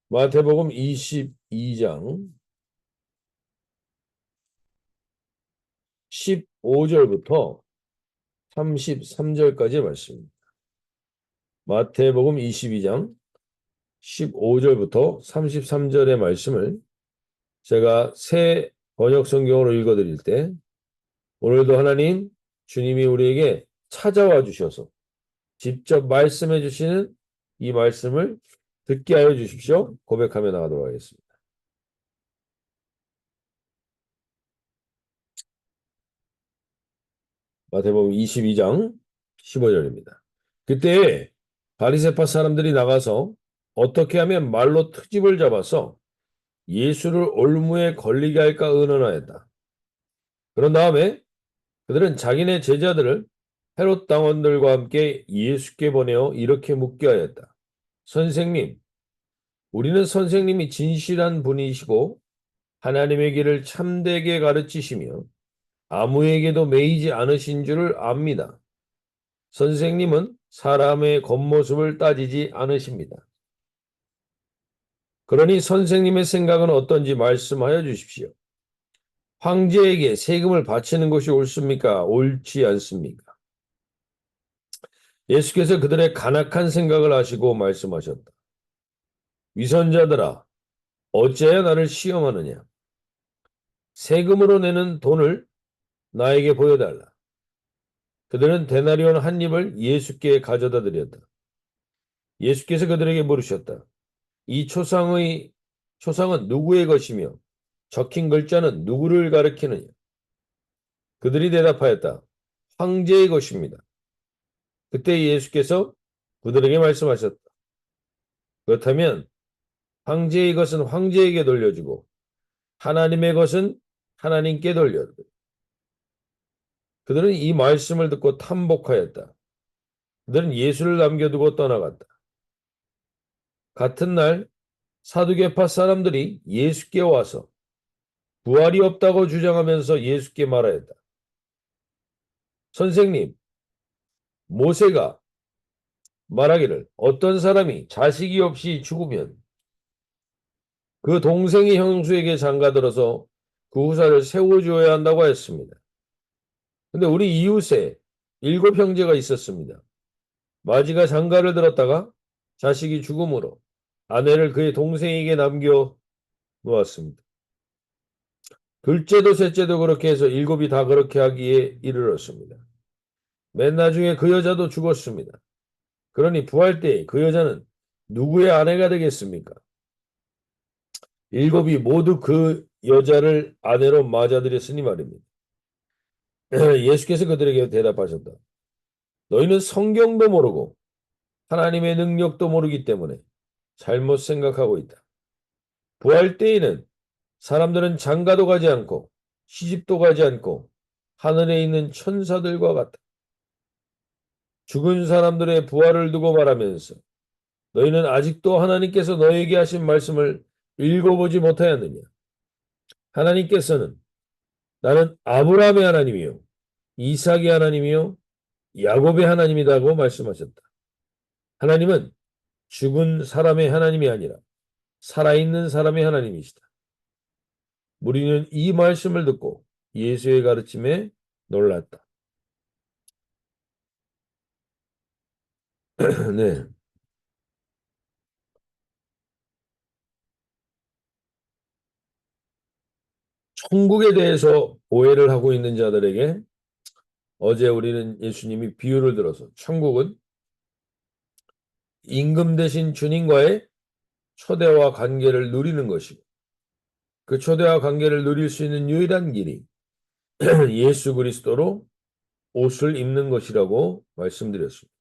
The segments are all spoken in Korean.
마태복음 22장 15절부터 33절까지의 말씀입니다. 마태복음 22장 15절부터 33절의 말씀을 제가 새 번역 성경으로 읽어드릴 때 오늘도 하나님 주님이 우리에게 찾아와 주셔서 직접 말씀해 주시는 이 말씀을 듣게 하여 주십시오. 고백하며 나가도록 하겠습니다. 마태복음 22장 15절입니다. 그때 바리새파 사람들이 나가서 어떻게 하면 말로 트집을 잡아서 예수를 올무에 걸리게 할까 의논하였다. 그런 다음에 그들은 자기네 제자들을 헤롯 당원들과 함께 예수께 보내어 이렇게 묻게 하였다. 선생님, 우리는 선생님이 진실한 분이시고 하나님의 길을 참되게 가르치시며 아무에게도 매이지 않으신 줄을 압니다. 선생님은 사람의 겉모습을 따지지 않으십니다. 그러니 선생님의 생각은 어떤지 말씀하여 주십시오. 황제에게 세금을 바치는 것이 옳습니까? 옳지 않습니까? 예수께서 그들의 간악한 생각을 아시고 말씀하셨다. 위선자들아, 어찌하여 나를 시험하느냐? 세금으로 내는 돈을 나에게 보여달라. 그들은 데나리온 한 입을 예수께 가져다 드렸다. 예수께서 그들에게 물으셨다. 이 초상은 누구의 것이며 적힌 글자는 누구를 가리키느냐? 그들이 대답하였다. 황제의 것입니다. 그때 예수께서 그들에게 말씀하셨다. 그렇다면 황제의 것은 황제에게 돌려주고 하나님의 것은 하나님께 돌려주고. 그들은 이 말씀을 듣고 탐복하였다. 그들은 예수를 남겨두고 떠나갔다. 같은 날 사두개파 사람들이 예수께 와서 부활이 없다고 주장하면서 예수께 말하였다. 선생님, 모세가 말하기를 어떤 사람이 자식이 없이 죽으면 그 동생이 형수에게 장가들어서 그 후사를 세워주어야 한다고 했습니다. 근데 우리 이웃에 7형제가 있었습니다. 마지가 장가를 들었다가 자식이 죽음으로 아내를 그의 동생에게 남겨 놓았습니다. 둘째도 셋째도 그렇게 해서 7이 다 그렇게 하기에 이르렀습니다. 맨 나중에 그 여자도 죽었습니다. 그러니 부활 때 그 여자는 누구의 아내가 되겠습니까? 7이 모두 그 여자를 아내로 맞아들였으니 말입니다. 예수께서 그들에게 대답하셨다. 너희는 성경도 모르고 하나님의 능력도 모르기 때문에 잘못 생각하고 있다. 부활 때에는 사람들은 장가도 가지 않고 시집도 가지 않고 하늘에 있는 천사들과 같다. 죽은 사람들의 부활을 두고 말하면서 너희는 아직도 하나님께서 너에게 하신 말씀을 읽어보지 못하였느냐? 하나님께서는 나는 아브라함의 하나님이요 이삭의 하나님이요 야곱의 하나님이라고 말씀하셨다. 하나님은 죽은 사람의 하나님이 아니라 살아있는 사람의 하나님이시다. 우리는 이 말씀을 듣고 예수의 가르침에 놀랐다. 네. 천국에 대해서 오해를 하고 있는 자들에게 어제 우리는 예수님이 비유를 들어서 천국은 임금 대신 주님과의 초대와 관계를 누리는 것이고 그 초대와 관계를 누릴 수 있는 유일한 길이 예수 그리스도로 옷을 입는 것이라고 말씀드렸습니다.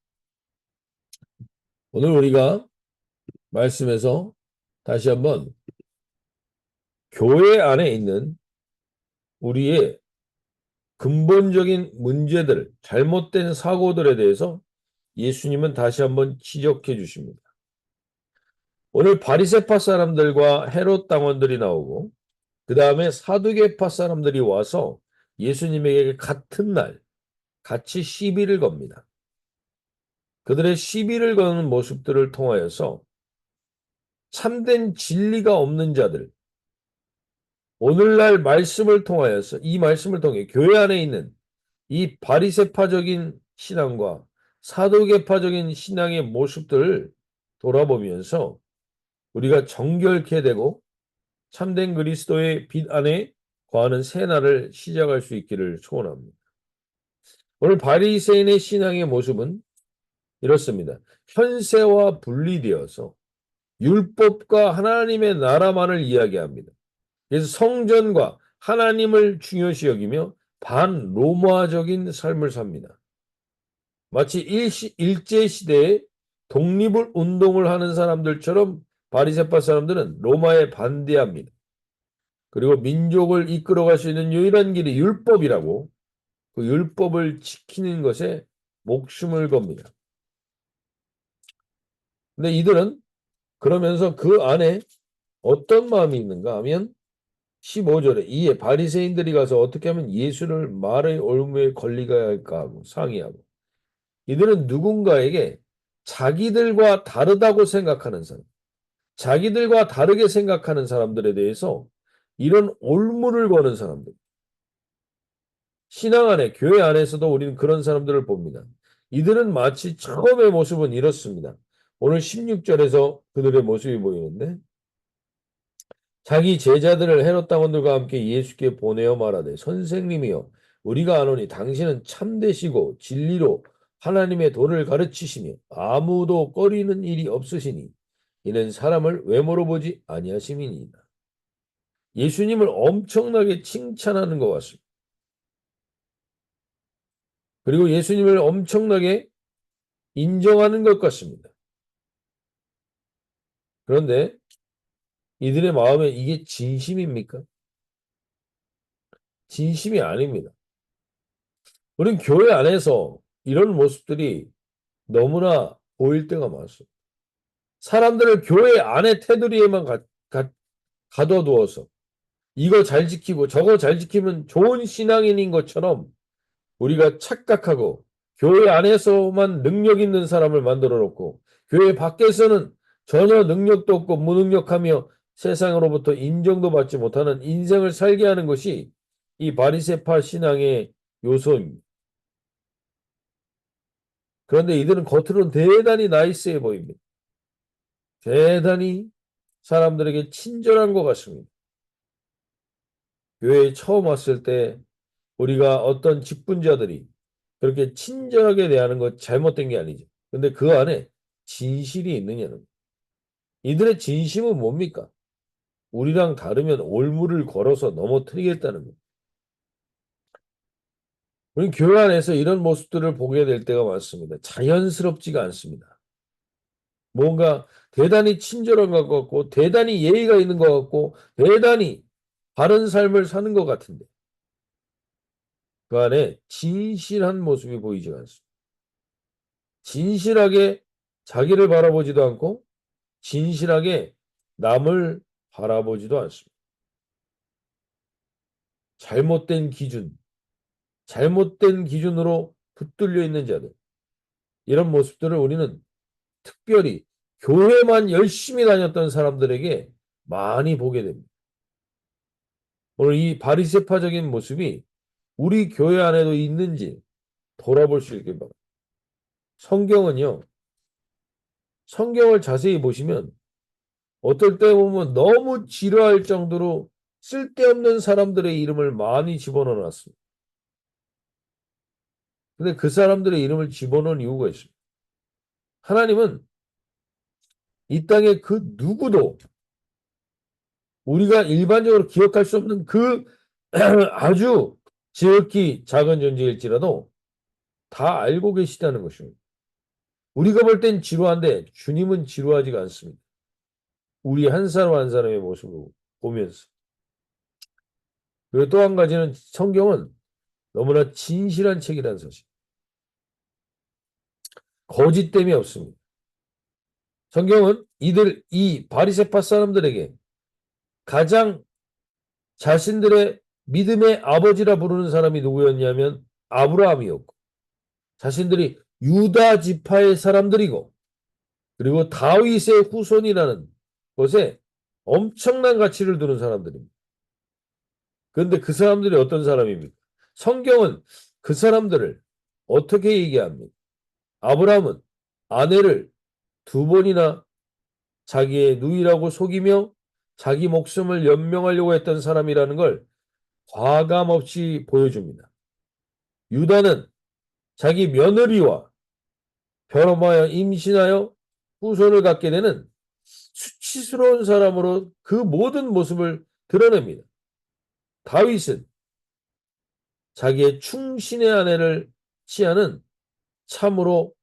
오늘 우리가 말씀에서 다시 한번 교회 안에 있는 우리의 근본적인 문제들, 잘못된 사고들에 대해서 예수님은 다시 한번 지적해 주십니다. 오늘 바리새파 사람들과 헤롯 당원들이 나오고 그 다음에 사두개파 사람들이 와서 예수님에게 같은 날 같이 시비를 겁니다. 그들의 시비를 거는 모습들을 통하여서 참된 진리가 없는 자들, 오늘날 말씀을 통하여서 이 말씀을 통해 교회 안에 있는 이 바리새파적인 신앙과 사도계파적인 신앙의 모습들을 돌아보면서 우리가 정결케 되고 참된 그리스도의 빛 안에 거하는 새 날을 시작할 수 있기를 소원합니다. 오늘 바리새인의 신앙의 모습은 이렇습니다. 현세와 분리되어서 율법과 하나님의 나라만을 이야기합니다. 그래서 성전과 하나님을 중요시 여기며 반로마적인 삶을 삽니다. 마치 일제시대에 독립을 운동을 하는 사람들처럼 바리새파 사람들은 로마에 반대합니다. 그리고 민족을 이끌어갈 수 있는 유일한 길이 율법이라고 그 율법을 지키는 것에 목숨을 겁니다. 근데 이들은 그러면서 그 안에 어떤 마음이 있는가 하면 15절에 이에 바리새인들이 가서 어떻게 하면 예수를 말의 올무에 걸리게 할까 하고 상의하고 이들은 누군가에게 자기들과 다르다고 생각하는 사람, 자기들과 다르게 생각하는 사람들에 대해서 이런 올무를 거는 사람들. 신앙 안에, 교회 안에서도 우리는 그런 사람들을 봅니다. 이들은 마치 처음의 모습은 이렇습니다. 오늘 16절에서 그들의 모습이 보이는데 자기 제자들을 헤롯 당원들과 함께 예수께 보내어 말하되 선생님이여 우리가 아노니 당신은 참되시고 진리로 하나님의 도를 가르치시며 아무도 꺼리는 일이 없으시니 이는 사람을 외모로 보지 아니하심이니이다. 예수님을 엄청나게 칭찬하는 것 같습니다. 그리고 예수님을 엄청나게 인정하는 것 같습니다. 그런데 이들의 마음에 이게 진심입니까? 진심이 아닙니다. 우리는 교회 안에서 이런 모습들이 너무나 보일 때가 많습니다. 사람들을 교회 안에 테두리에만 가둬두어서 이거 잘 지키고 저거 잘 지키면 좋은 신앙인인 것처럼 우리가 착각하고 교회 안에서만 능력 있는 사람을 만들어 놓고 교회 밖에서는 전혀 능력도 없고 무능력하며 세상으로부터 인정도 받지 못하는 인생을 살게 하는 것이 이 바리새파 신앙의 요소입니다. 그런데 이들은 겉으로는 대단히 나이스해 보입니다. 대단히 사람들에게 친절한 것 같습니다. 교회에 처음 왔을 때 우리가 어떤 직분자들이 그렇게 친절하게 대하는 것 잘못된 게 아니죠. 근데 그 안에 진실이 있느냐는 이들의 진심은 뭡니까? 우리랑 다르면 올무를 걸어서 넘어뜨리겠다는 거예요. 우리 교회 안에서 이런 모습들을 보게 될 때가 많습니다. 자연스럽지가 않습니다. 뭔가 대단히 친절한 것 같고 대단히 예의가 있는 것 같고 대단히 바른 삶을 사는 것 같은데 그 안에 진실한 모습이 보이지가 않습니다. 진실하게 자기를 바라보지도 않고 진실하게 남을 바라보지도 않습니다. 잘못된 기준, 잘못된 기준으로 붙들려 있는 자들 이런 모습들을 우리는 특별히 교회만 열심히 다녔던 사람들에게 많이 보게 됩니다. 오늘 이 바리새파적인 모습이 우리 교회 안에도 있는지 돌아볼 수 있게 바랍니다. 성경은요. 성경을 자세히 보시면 어떨 때 보면 너무 지루할 정도로 쓸데없는 사람들의 이름을 많이 집어넣어 놨습니다. 근데 그 사람들의 이름을 집어넣은 이유가 있습니다. 하나님은 이 땅에 그 누구도 우리가 일반적으로 기억할 수 없는 그 아주 지극히 작은 존재일지라도 다 알고 계시다는 것입니다. 우리가 볼 땐 지루한데 주님은 지루하지가 않습니다. 우리 한 사람 한 사람의 모습을 보면서. 그리고 또 한 가지는 성경은 너무나 진실한 책이라는 사실. 거짓됨이 없습니다. 성경은 이 바리새파 사람들에게 가장 자신들의 믿음의 아버지라 부르는 사람이 누구였냐면 아브라함이었고 자신들이 유다 지파의 사람들이고 그리고 다윗의 후손이라는 것에 엄청난 가치를 두는 사람들입니다. 그런데 그 사람들이 어떤 사람입니까? 성경은 그 사람들을 어떻게 얘기합니까? 아브라함은 아내를 두 번이나 자기의 누이라고 속이며 자기 목숨을 연명하려고 했던 사람이라는 걸 과감없이 보여줍니다. 유다는 자기 며느리와 결혼하여 임신하여 후손을 갖게 되는 수치스러운 사람으로 그 모든 모습을 드러냅니다. 다윗은 자기의 충신의 아내를 취하는 참으로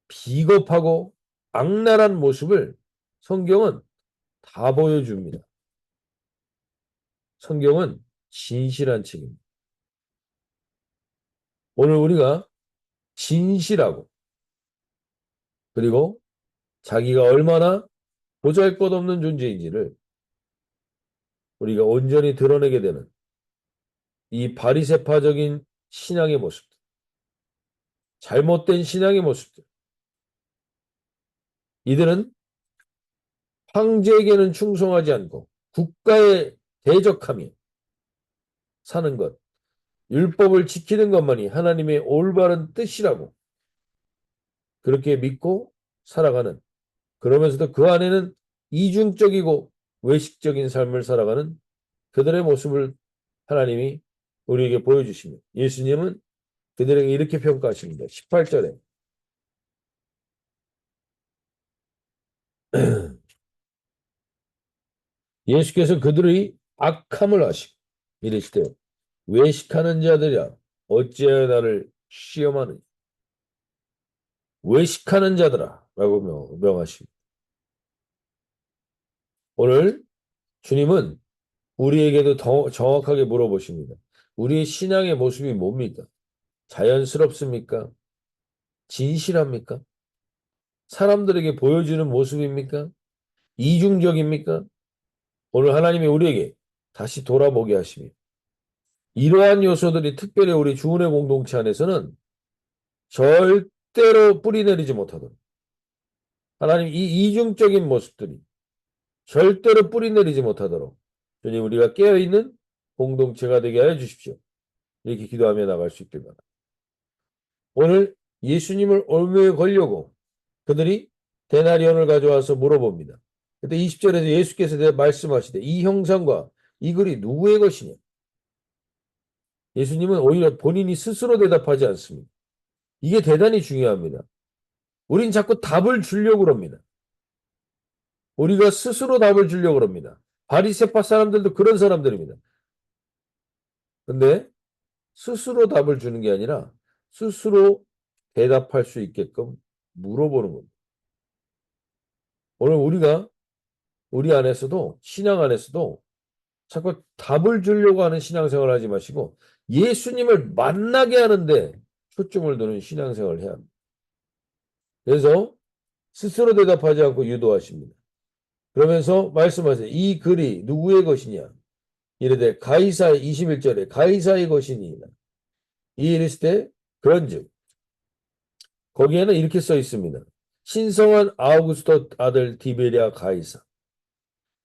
비겁하고 악랄한 모습을 성경은 다 보여줍니다. 성경은 진실한 책입니다. 오늘 우리가 진실하고 그리고 자기가 얼마나 보잘것없는 존재인지를 우리가 온전히 드러내게 되는 이 바리새파적인 신앙의 모습들, 잘못된 신앙의 모습들, 이들은 황제에게는 충성하지 않고 국가에 대적하며 사는 것, 율법을 지키는 것만이 하나님의 올바른 뜻이라고 그렇게 믿고 살아가는, 그러면서도 그 안에는 이중적이고 외식적인 삶을 살아가는 그들의 모습을 하나님이 우리에게 보여주십니다. 예수님은 그들에게 이렇게 평가하십니다. 18절에 예수께서 그들의 악함을 아시고 이르시되 외식하는 자들이야 어찌하여 나를 시험하느냐. 외식하는 자들아 라고 명하십니다. 오늘 주님은 우리에게도 더 정확하게 물어보십니다. 우리의 신앙의 모습이 뭡니까? 자연스럽습니까? 진실합니까? 사람들에게 보여주는 모습입니까? 이중적입니까? 오늘 하나님이 우리에게 다시 돌아보게 하십니다. 이러한 요소들이 특별히 우리 주은혜 공동체 안에서는 절대로 뿌리내리지 못하도록 하나님 이 이중적인 모습들이 절대로 뿌리내리지 못하도록 주님 우리가 깨어있는 공동체가 되게 하여 주십시오. 이렇게 기도하며 나갈 수 있길 바랍니다. 오늘 예수님을 올무에 걸려고 그들이 데나리온을 가져와서 물어봅니다. 그때 20절에서 예수께서 말씀하시되 이 형상과 이 글이 누구의 것이냐. 예수님은 오히려 본인이 스스로 대답하지 않습니다. 이게 대단히 중요합니다. 우린 자꾸 답을 주려고 합니다. 우리가 스스로 답을 주려고 합니다. 바리새파 사람들도 그런 사람들입니다. 근데 스스로 답을 주는 게 아니라 스스로 대답할 수 있게끔 물어보는 겁니다. 오늘 우리가 우리 안에서도 신앙 안에서도 자꾸 답을 주려고 하는 신앙생활을 하지 마시고 예수님을 만나게 하는데 초점을 두는 신앙생활을 해야 합니다. 그래서 스스로 대답하지 않고 유도하십니다. 그러면서 말씀하세요. 이 글이 누구의 것이냐? 이르되 가이사의 21절에 가이사의 것이니이다. 이 이르시되 그런즉 거기에는 이렇게 써 있습니다. 신성한 아우구스토 아들 디베리아 가이사.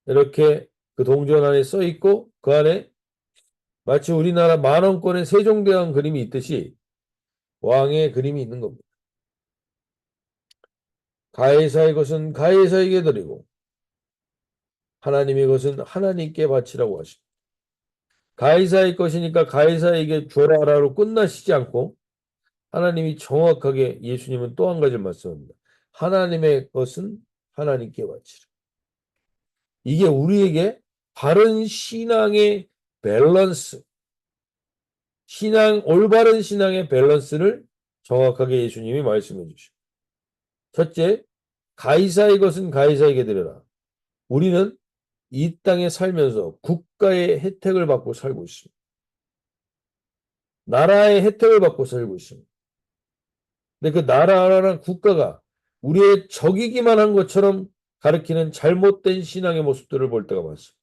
이렇게 그 동전 안에 써 있고 그 안에 마치 우리나라 만원권의 세종대왕 그림이 있듯이 왕의 그림이 있는 겁니다. 가이사의 것은 가이사에게 드리고 하나님의 것은 하나님께 바치라고 하십니다. 가이사의 것이니까 가이사에게 주어라로 끝나시지 않고 하나님이 정확하게 예수님은 또 한 가지를 말씀합니다. 하나님의 것은 하나님께 바치라. 이게 우리에게 바른 신앙의 밸런스, 올바른 신앙의 밸런스를 정확하게 예수님이 말씀해 주시오. 첫째, 가이사의 것은 가이사에게 드려라. 우리는 이 땅에 살면서 국가의 혜택을 받고 살고 있습니다. 나라의 혜택을 받고 살고 있습니다. 근데 그 나라라는 국가가 우리의 적이기만 한 것처럼 가르치는 잘못된 신앙의 모습들을 볼 때가 많습니다.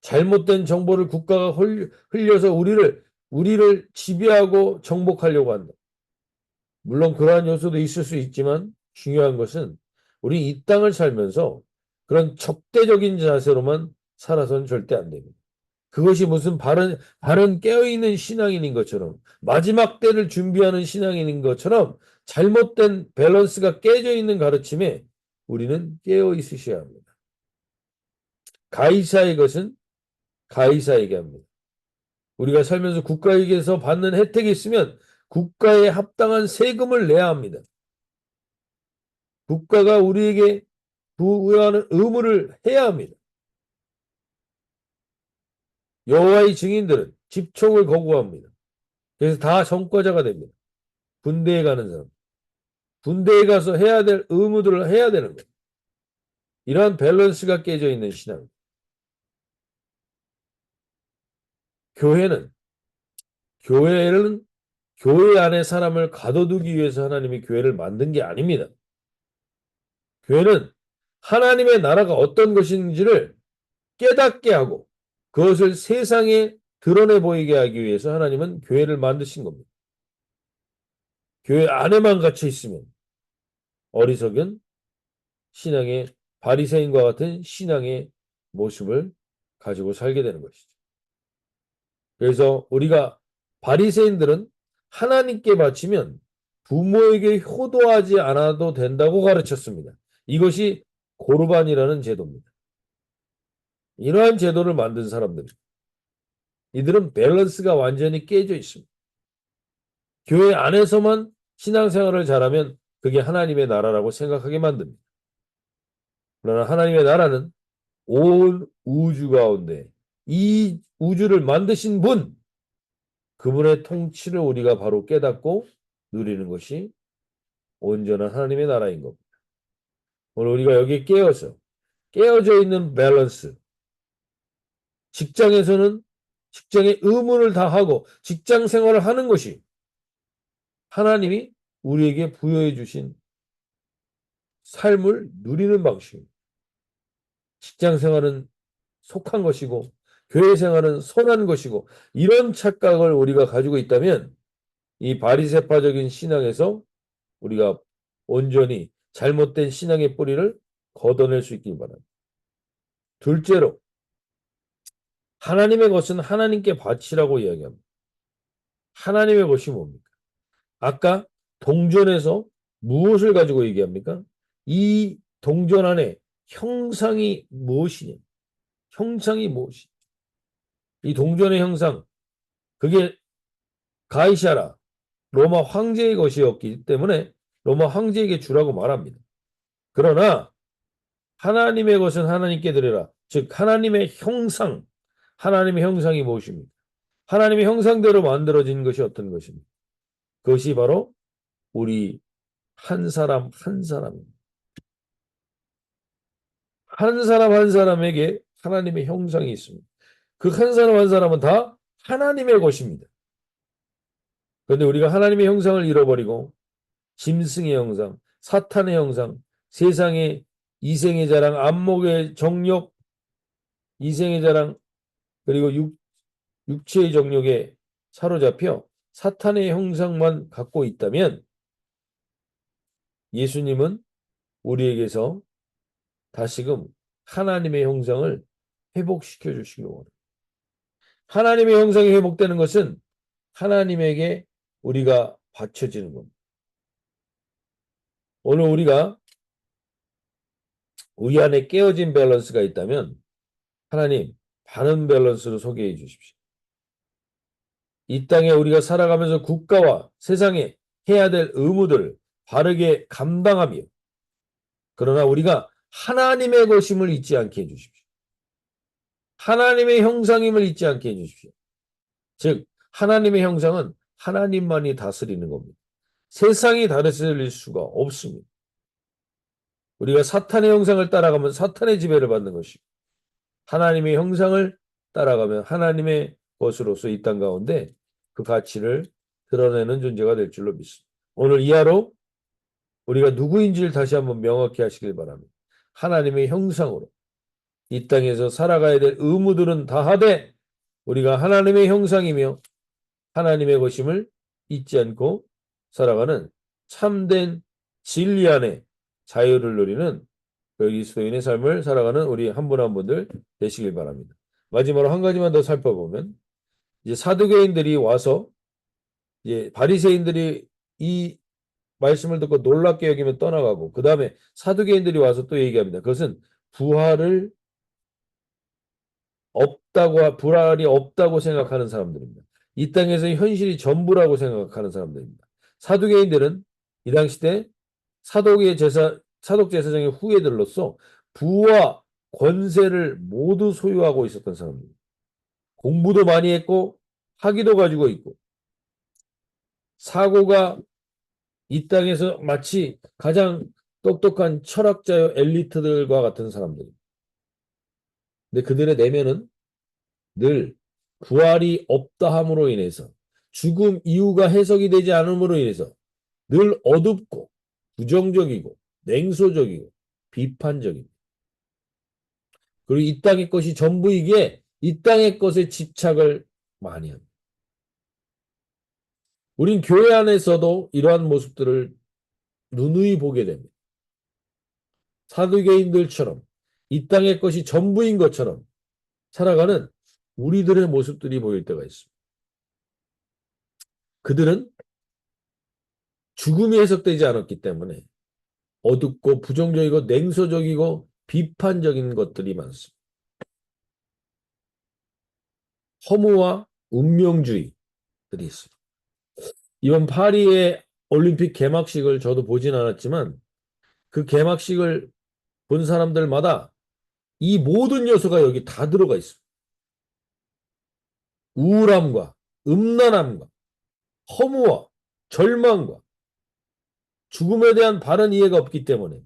잘못된 정보를 국가가 흘려서 우리를 지배하고 정복하려고 한다. 물론 그러한 요소도 있을 수 있지만 중요한 것은 우리 이 땅을 살면서 그런 적대적인 자세로만 살아서는 절대 안 됩니다. 그것이 무슨 바른 깨어있는 신앙인인 것처럼 마지막 때를 준비하는 신앙인인 것처럼 잘못된 밸런스가 깨져 있는 가르침에 우리는 깨어 있으셔야 합니다. 가이사의 것은 가이사에게 합니다. 우리가 살면서 국가에게서 받는 혜택이 있으면 국가에 합당한 세금을 내야 합니다. 국가가 우리에게 부여하는 의무를 해야 합니다. 여호와의 증인들은 집총을 거부합니다. 그래서 다 전과자가 됩니다. 군대에 가는 사람. 군대에 가서 해야 될 의무들을 해야 되는 거예요. 이러한 밸런스가 깨져 있는 신앙. 교회는 교회 안에 사람을 가둬두기 위해서 하나님이 교회를 만든 게 아닙니다. 교회는 하나님의 나라가 어떤 것인지를 깨닫게 하고 그것을 세상에 드러내 보이게 하기 위해서 하나님은 교회를 만드신 겁니다. 교회 안에만 갇혀 있으면 어리석은 신앙의 바리새인과 같은 신앙의 모습을 가지고 살게 되는 것이죠. 그래서 우리가 바리새인들은 하나님께 바치면 부모에게 효도하지 않아도 된다고 가르쳤습니다. 이것이 고르반이라는 제도입니다. 이러한 제도를 만든 사람들, 이들은 밸런스가 완전히 깨져 있습니다. 교회 안에서만 신앙생활을 잘하면 그게 하나님의 나라라고 생각하게 만듭니다. 그러나 하나님의 나라는 온 우주 가운데 이 우주를 만드신 분, 그분의 통치를 우리가 바로 깨닫고 누리는 것이 온전한 하나님의 나라인 겁니다. 오늘 우리가 여기에 깨어져 있는 밸런스, 직장에서는 직장의 의무를 다하고 직장 생활을 하는 것이 하나님이 우리에게 부여해 주신 삶을 누리는 방식입니다. 직장 생활은 속한 것이고 교회 생활은 선한 것이고 이런 착각을 우리가 가지고 있다면 이 바리새파적인 신앙에서 우리가 온전히 잘못된 신앙의 뿌리를 걷어낼 수 있길 바랍니다. 둘째로 하나님의 것은 하나님께 바치라고 이야기합니다. 하나님의 것이 뭡니까? 아까 동전에서 무엇을 가지고 얘기합니까? 이 동전 안에 형상이 무엇이냐? 형상이 무엇이냐? 이 동전의 형상, 그게 가이사라, 로마 황제의 것이었기 때문에 로마 황제에게 주라고 말합니다. 그러나 하나님의 것은 하나님께 드려라. 즉 하나님의 형상, 하나님의 형상이 무엇입니까? 하나님의 형상대로 만들어진 것이 어떤 것입니까? 그것이 바로 우리 한 사람 한 사람입니다. 한 사람 한 사람에게 하나님의 형상이 있습니다. 그 한 사람 한 사람은 다 하나님의 것입니다. 그런데 우리가 하나님의 형상을 잃어버리고 짐승의 형상, 사탄의 형상, 세상의 이생의 자랑, 안목의 정욕, 이생의 자랑, 그리고 육체의 정욕에 사로잡혀 사탄의 형상만 갖고 있다면 예수님은 우리에게서 다시금 하나님의 형상을 회복시켜 주시기 원합니다. 하나님의 형상이 회복되는 것은 하나님에게 우리가 바쳐지는 겁니다. 오늘 우리가 우리 안에 깨어진 밸런스가 있다면 하나님 바른 밸런스로 소개해 주십시오. 이 땅에 우리가 살아가면서 국가와 세상에 해야 될 의무들을 바르게 감당하며 그러나 우리가 하나님의 것임을 잊지 않게 해주십시오. 하나님의 형상임을 잊지 않게 해주십시오. 즉 하나님의 형상은 하나님만이 다스리는 겁니다. 세상이 다스릴 수가 없습니다. 우리가 사탄의 형상을 따라가면 사탄의 지배를 받는 것이고 하나님의 형상을 따라가면 하나님의 것으로서 이 땅 가운데 그 가치를 드러내는 존재가 될 줄로 믿습니다. 오늘 이하로 우리가 누구인지를 다시 한번 명확히 하시길 바랍니다. 하나님의 형상으로 이 땅에서 살아가야 될 의무들은 다하되 우리가 하나님의 형상이며 하나님의 것임을 잊지 않고 살아가는 참된 진리 안에 자유를 누리는 그리스도인의 삶을 살아가는 우리 한 분 한 분들 되시길 바랍니다. 마지막으로 한 가지만 더 살펴보면 이제 사두개인들이 와서 이제 바리새인들이 이 말씀을 듣고 놀랍게 여기면 떠나가고 그 다음에 사두개인들이 와서 또 얘기합니다. 그것은 부활을 부활이 없다고 생각하는 사람들입니다. 이 땅에서 현실이 전부라고 생각하는 사람들입니다. 사두개인들은 이 당시 때 사독 제사장의 후예들로서 부와 권세를 모두 소유하고 있었던 사람입니다. 공부도 많이 했고 학위도 가지고 있고 사고가 이 땅에서 마치 가장 똑똑한 철학자요 엘리트들과 같은 사람들입니다. 근데 그들의 내면은 늘 부활이 없다 함으로 인해서 죽음 이유가 해석이 되지 않음으로 인해서 늘 어둡고 부정적이고 냉소적이고 비판적입니다. 그리고 이 땅의 것이 전부이기에 이 땅의 것에 집착을 많이 합니다. 우린 교회 안에서도 이러한 모습들을 누누이 보게 됩니다. 사두개인들처럼 이 땅의 것이 전부인 것처럼 살아가는 우리들의 모습들이 보일 때가 있습니다. 그들은 죽음이 해석되지 않았기 때문에 어둡고 부정적이고 냉소적이고 비판적인 것들이 많습니다. 허무와 운명주의들이 있습니다. 이번 파리의 올림픽 개막식을 저도 보진 않았지만 그 개막식을 본 사람들마다 이 모든 요소가 여기 다 들어가 있습니다. 우울함과 음란함과 허무와 절망과 죽음에 대한 바른 이해가 없기 때문에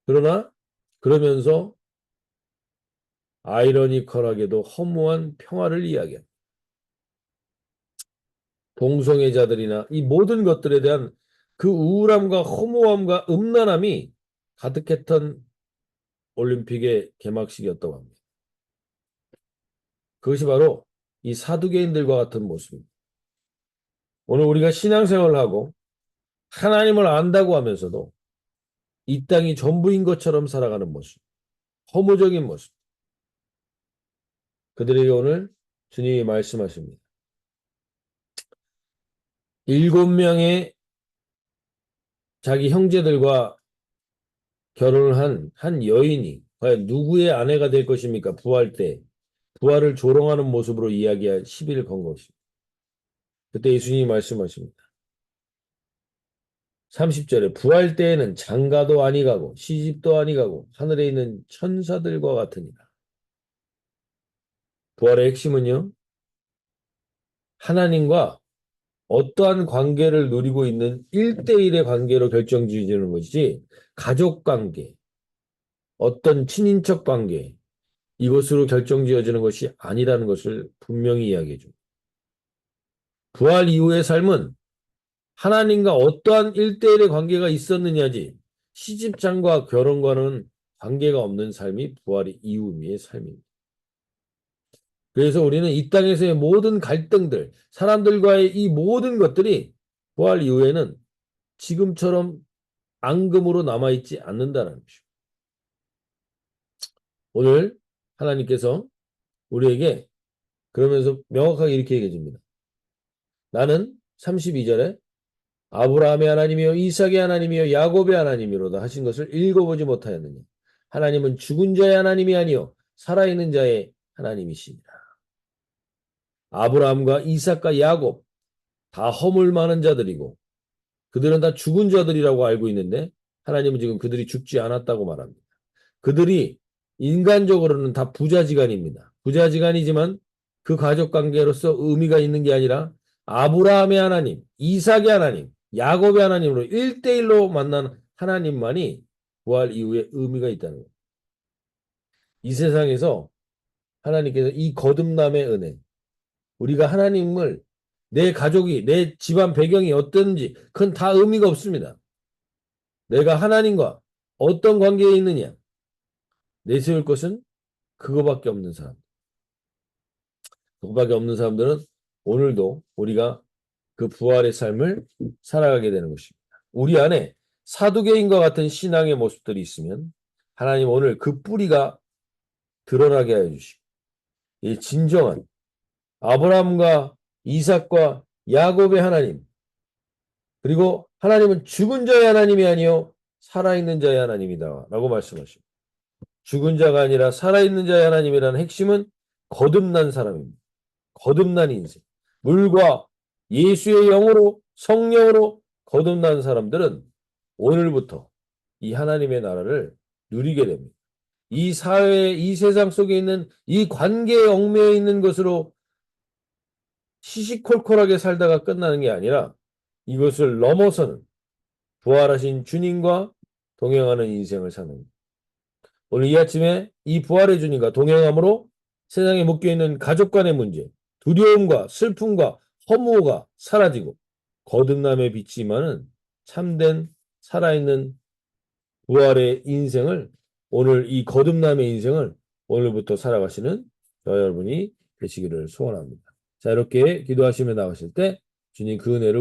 그러나 그러면서 아이러니컬하게도 허무한 평화를 이야기합니다. 동성애자들이나 이 모든 것들에 대한 그 우울함과 허무함과 음란함이 가득했던 올림픽의 개막식이었다고 합니다. 그것이 바로 이 사두개인들과 같은 모습입니다. 오늘 우리가 신앙생활을 하고 하나님을 안다고 하면서도 이 땅이 전부인 것처럼 살아가는 모습, 허무적인 모습. 그들에게 오늘 주님이 말씀하십니다. 7명의 자기 형제들과 결혼을 한 여인이 과연 누구의 아내가 될 것입니까? 부활 때. 부활을 조롱하는 모습으로 이야기할 시비를 건 것입니다. 그때 예수님이 말씀하십니다. 30절에 부활 때에는 장가도 아니 가고 시집도 아니 가고 하늘에 있는 천사들과 같으니라. 부활의 핵심은요. 하나님과 어떠한 관계를 누리고 있는 1대1의 관계로 결정지어지는 것이지 가족 관계, 어떤 친인척 관계 이것으로 결정지어지는 것이 아니라는 것을 분명히 이야기해 줍니다. 부활 이후의 삶은 하나님과 어떠한 1대1의 관계가 있었느냐지 시집장과 결혼과는 관계가 없는 삶이 부활 이후의 삶입니다. 그래서 우리는 이 땅에서의 모든 갈등들, 사람들과의 이 모든 것들이 부활 이후에는 지금처럼 앙금으로 남아있지 않는다는 것입니다. 오늘 하나님께서 우리에게 그러면서 명확하게 이렇게 얘기해 줍니다. 나는 32절에 아브라함의 하나님이요 이삭의 하나님이요 야곱의 하나님이로다 하신 것을 읽어보지 못하였느냐. 하나님은 죽은 자의 하나님이 아니요 살아있는 자의 하나님이시니라. 아브라함과 이삭과 야곱 다 허물 많은 자들이고 그들은 다 죽은 자들이라고 알고 있는데 하나님은 지금 그들이 죽지 않았다고 말합니다. 그들이 인간적으로는 다 부자지간입니다. 부자지간이지만 그 가족관계로서 의미가 있는 게 아니라 아브라함의 하나님, 이삭의 하나님, 야곱의 하나님으로 1대1로 만난 하나님만이 부활 이후에 의미가 있다는 거예요. 이 세상에서 하나님께서 이 거듭남의 은혜, 우리가 하나님을 내 가족이, 내 집안 배경이 어떤지 그건 다 의미가 없습니다. 내가 하나님과 어떤 관계에 있느냐 내세울 것은 그거밖에 없는 사람. 그거밖에 없는 사람들은 오늘도 우리가 그 부활의 삶을 살아가게 되는 것입니다. 우리 안에 사두개인과 같은 신앙의 모습들이 있으면 하나님 오늘 그 뿌리가 드러나게 하여 주시고 이 진정한 아브라함과 이삭과 야곱의 하나님 그리고 하나님은 죽은 자의 하나님이 아니요 살아있는 자의 하나님이다 라고 말씀하십니다. 죽은 자가 아니라 살아있는 자의 하나님이라는 핵심은 거듭난 사람입니다. 거듭난 인생. 물과 예수의 영으로 성령으로 거듭난 사람들은 오늘부터 이 하나님의 나라를 누리게 됩니다. 이 사회, 이 세상 속에 있는 이 관계에 얽매여 있는 것으로 시시콜콜하게 살다가 끝나는 게 아니라 이것을 넘어서는 부활하신 주님과 동행하는 인생을 사는 거예요. 오늘 이 아침에 이 부활의 주님과 동행함으로 세상에 묶여있는 가족 간의 문제, 두려움과 슬픔과 허무가 사라지고 거듭남의 빛이 임하는 참된 살아있는 부활의 인생을 오늘 이 거듭남의 인생을 오늘부터 살아가시는 저와 여러분이 되시기를 소원합니다. 자, 이렇게 기도하시며 나가실 때 주님 그 은혜를